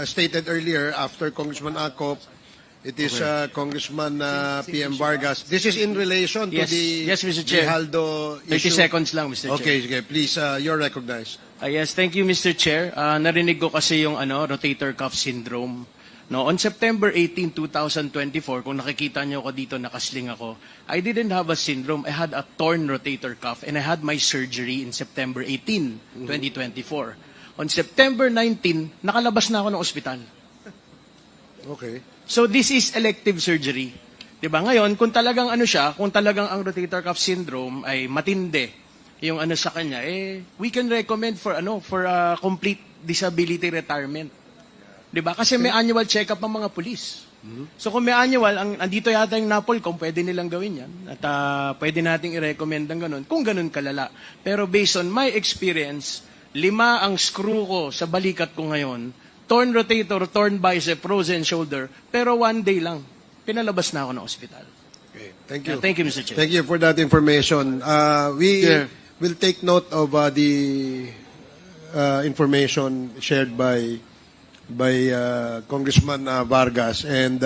stated earlier, after Congressman Acop, it is Congressman PM Vargas. This is in relation to Yes. the Yes, Mr. Chair. Grijaldo 30 issue. seconds lang, Mr. Chair. Okay, sige. Please, you're recognized. Yes, thank you, Mr. Chair. Narinig ko kasi yung rotator cuff syndrome. No, on September 18, 2024, kung nakikita niyo ko dito, nakasling ako, I didn't have a syndrome. I had a torn rotator cuff and I had my surgery in September 18, 2024. On September 19, nakalabas na ako ng ospital. Okay. So this is elective surgery. 'Di ba? Ngayon, kung talagang kung talagang ang rotator cuff syndrome ay matindi, yung sa kanya, we can recommend for complete disability retirement. 'Di ba? Kasi may annual check-up ang mga pulis. So kung may annual, andito yata yung NAPOLCOM, pwede nilang gawin yan. At pwede nating i-recommend ang ganun, kung ganun kalala. Pero based on my experience, 5 ang screw ko sa balikat ko ngayon, torn rotator, torn bicep, frozen shoulder, pero 1 day lang, pinalabas na ako ng ospital. Okay. Thank you. Thank you, Mr. Chair. Thank you for that information. We Chair. will take note of the information shared by Congressman Vargas, and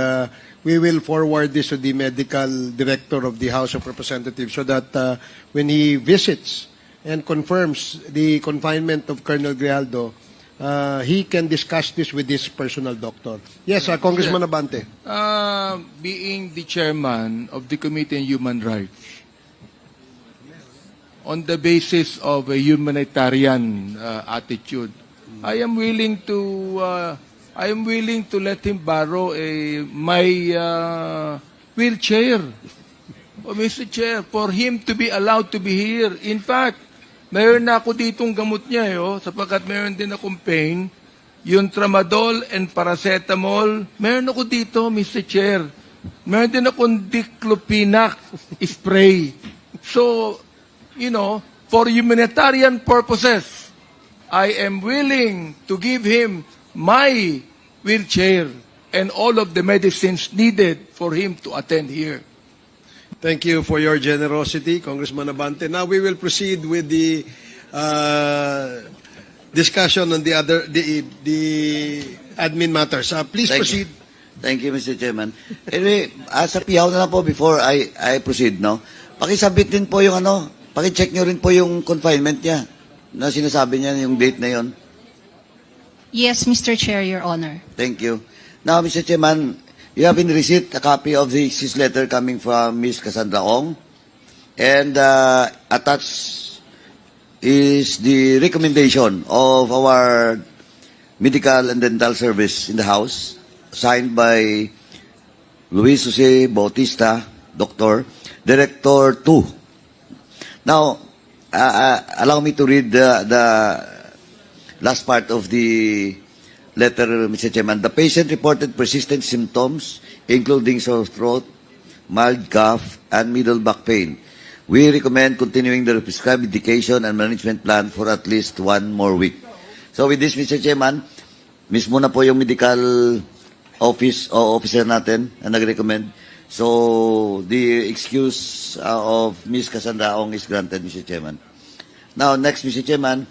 we will forward this to the medical director of the House of Representatives so that when he visits and confirms the confinement of Colonel Grijaldo, he can discuss this with his personal doctor. Yes, Congressman Abante. Being the chairman of the Committee on Human Rights, on the basis of a humanitarian attitude, I am willing to let him borrow my wheelchair, Mr. Chair, for him to be allowed to be here. In fact, mayroon na ako ditong gamot niya, sapagkat mayroon din akong pain, yung tramadol and paracetamol, mayroon ako dito, Mr. Chair. Mayroon din akong diclofenac spray. So, for humanitarian purposes, I am willing to give him my wheelchair and all of the medicines needed for him to attend here. Thank you for your generosity, Congressman Abante. Now we will proceed with the discussion on the admin matters. Please proceed. Thank you, Mr. Chairman. Anyway, sa pihaw na lang po before I proceed, no? Pakisabit din po yung pakicheck nyo rin po yung confinement niya na sinasabi niya yung date na yon. Yes, Mr. Chair, Your Honor. Thank you. Now, Mr. Chairman, you have been received a copy of this letter coming from Ms. Cassandra Ong, and attached is the recommendation of our medical and dental service in the House, signed by Luis Jose Bautista, Doctor, Director 2. Now, allow me to read the last part of the letter, Mr. Chairman. The patient reported persistent symptoms, including sore throat, mild cough, and middle back pain. We recommend continuing the prescribed medication and management plan for at least 1 more week. So with this, Mr. Chairman, mismo na po yung medical officer natin na nag-recommend. So the excuse of Ms. Cassandra Ong is granted, Mr. Chairman. Now, next, Mr. Chairman,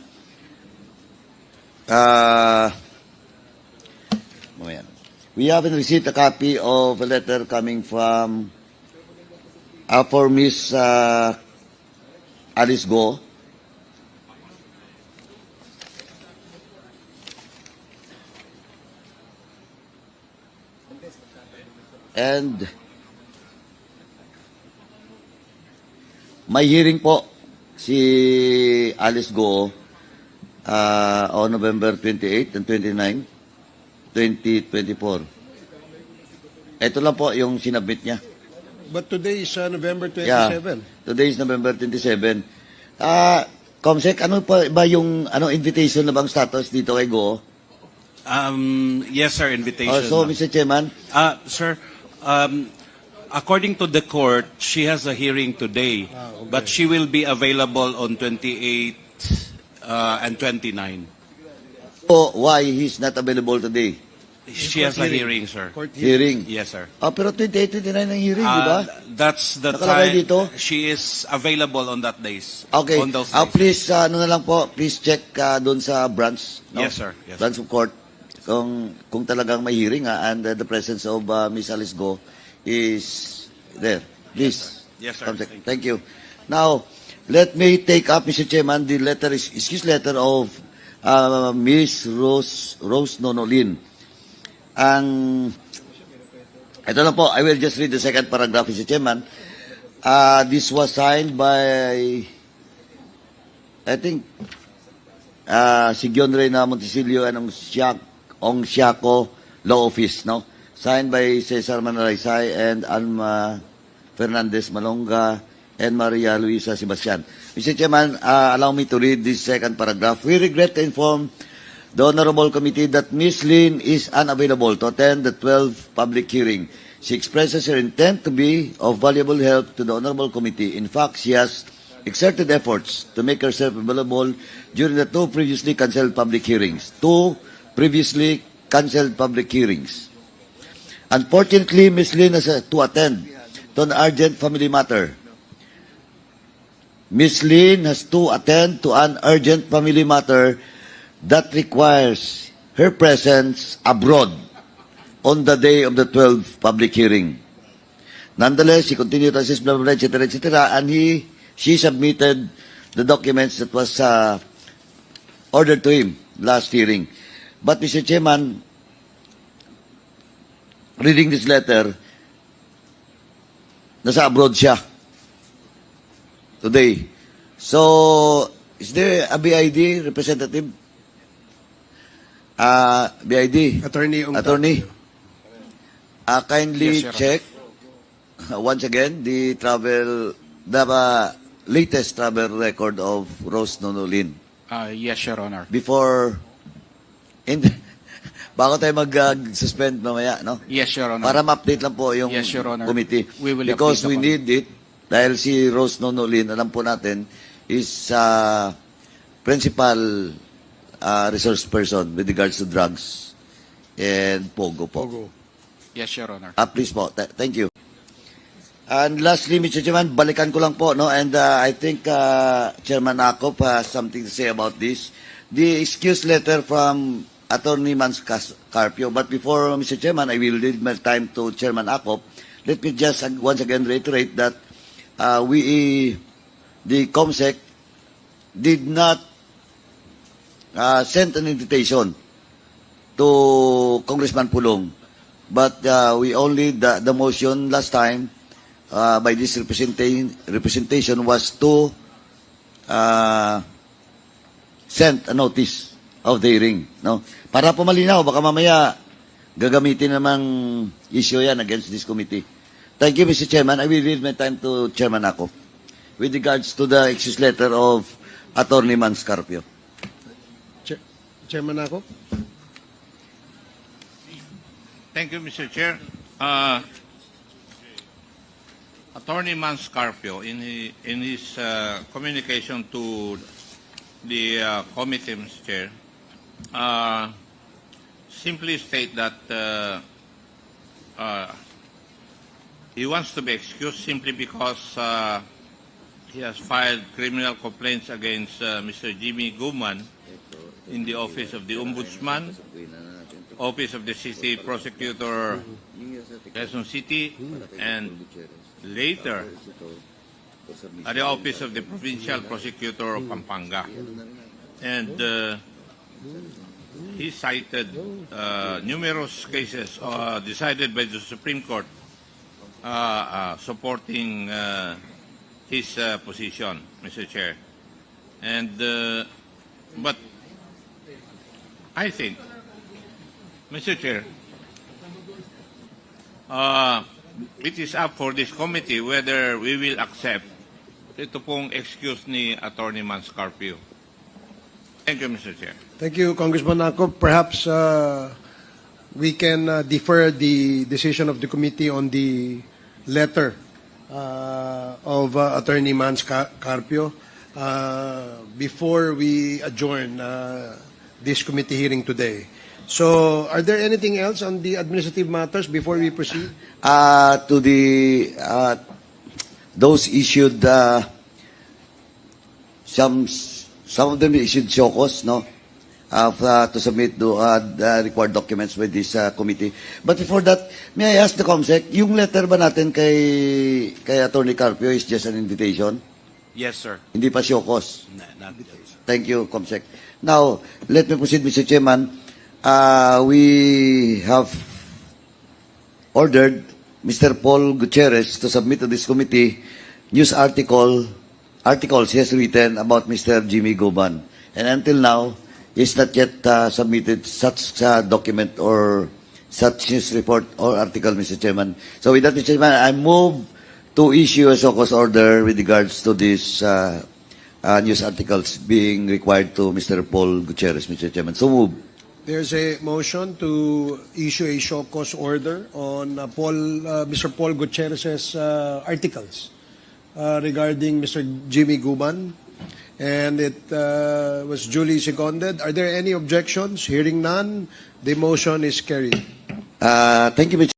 we haven't received a copy of a letter coming from for Ms. Alice Go. And may hearing po si Alice Go on November 28 and 29, 2024. Ito lang po yung sinabit niya. But today is November 27. Yeah, today is November 27. Comsec, ano pa ba yung invitation na bang status dito kay Go? Yes, sir, invitation. So, Mr. Chairman? Sir, according to the court, she has a hearing today, okay. but she will be available on 28 and 29. So, why he's not available today? She has a hearing, sir. Court Hearing. Yes, sir. Pero 28, 29 ang hearing, di ba? That's the Nakalagay time dito? she is available on that days. Okay. On those days. Please, na lang po, please check doon sa branch. No? Yes, sir. Yes, branch of court. kung talagang may hearing and the presence of Ms. Alice Go is there. Please. Yes, sir. Comsec. Thank you. Now, let me take up, Mr. Chairman, the letter, excuse letter of Ms. Rose Nonolin. Ito lang po, I will just read the second paragraph, Mr. Chairman. This was signed by, I think, si Gion Reyna Montesilio and Ong Siaco Law Office, no? Signed by Cesar Manalaysay and Alma Fernandez Malonga and Maria Luisa Sebastian. Mr. Chairman, allow me to read this second paragraph. We regret to inform the Honorable Committee that Ms. Lin is unavailable to attend the 12th public hearing. She expresses her intent to be of valuable help to the Honorable Committee. In fact, she has exerted efforts to make herself available during the two previously cancelled public hearings. Unfortunately, Ms. Lin has to attend to an urgent family matter. Ms. Lin has to attend to an urgent family matter that requires her presence abroad on the day of the 12th public hearing. Nonetheless, she continued to assist, blah, blah, blah, etc., and she submitted the documents that was ordered to him last hearing. But, Mr. Chairman, reading this letter, nasa abroad siya today. So, is there a BID representative? BID. Attorney Ong Attorney. Kindly Yes, Your Honor. check once again the latest travel record of Rose Nonolin. Yes, Your Honor. Before, bago tayo mag-suspend mamaya, no? Yes, Your Honor. Para ma-update lang po yung Yes, Your Honor. committee. We will Because update we the need it, dahil si Rose Nonolin, alam po natin, is principal resource person with regards to drugs and Pogo po. Pogo. Yes, Your Honor. Please po. Thank you. And lastly, Mr. Chairman, balikan ko lang po, no? And I think Chairman Akop has something to say about this. The excuse letter from Attorney Mans Carpio. But before, Mr. Chairman, I will leave my time to Chairman Akop. Let me just once again reiterate that the COMSEC did not send an invitation to Congressman Pulong. But we only, the motion last time by this representation was to send a notice of the hearing. No? Para po malinaw, baka mamaya gagamitin namang issue yan against this committee. Thank you, Mr. Chairman. I will leave my time to Chairman Ako with regards to the excuse letter of Attorney Mans Carpio. Chairman ako? Thank you, Mr. Chair. Attorney Mans Carpio, in his communication to the committee, Mr. Chair, simply state that he wants to be excused simply because he has filed criminal complaints against Mr. Jimmy Guman in the Office of the Ombudsman, Office of the City Prosecutor, Quezon City, and later at the Office of the Provincial Prosecutor of Pampanga. And he cited numerous cases decided by the Supreme Court supporting his position, Mr. Chair. And but I think, Mr. Chair, it is up for this committee whether we will accept ito pong excuse ni Attorney Mans Carpio. Thank you, Mr. Chair. Thank you, Congressman Ako. Perhaps we can defer the decision of the committee on the letter of Attorney Mans Carpio before we adjourn this committee hearing today. So, are there anything else on the administrative matters before we proceed? To the those issued some of them issued shokos, no? to submit the required documents with this committee. But before that, may I ask the COMSEC, yung letter ba natin kay Attorney Carpio is just an invitation? Yes, sir. Hindi pa siyokos. Not yet, sir. Thank you, COMSEC. Now, let me proceed, Mr. Chairman. We have ordered Mr. Paul Gutierrez to submit to this committee news articles he has written about Mr. Jimmy Goban. And until now, he's not yet submitted such document or such news report or article, Mr. Chairman. So with that, Mr. Chairman, I move to issue a SOCOS order with regards to these news articles being required to Mr. Paul Gutierrez, Mr. Chairman. So move. There's a motion to issue a show cause order on Mr. Paul Gutierrez's articles regarding Mr. Jimmy Guman, and it was duly seconded. Are there any objections? Hearing none, the motion is carried. Thank you, Mr.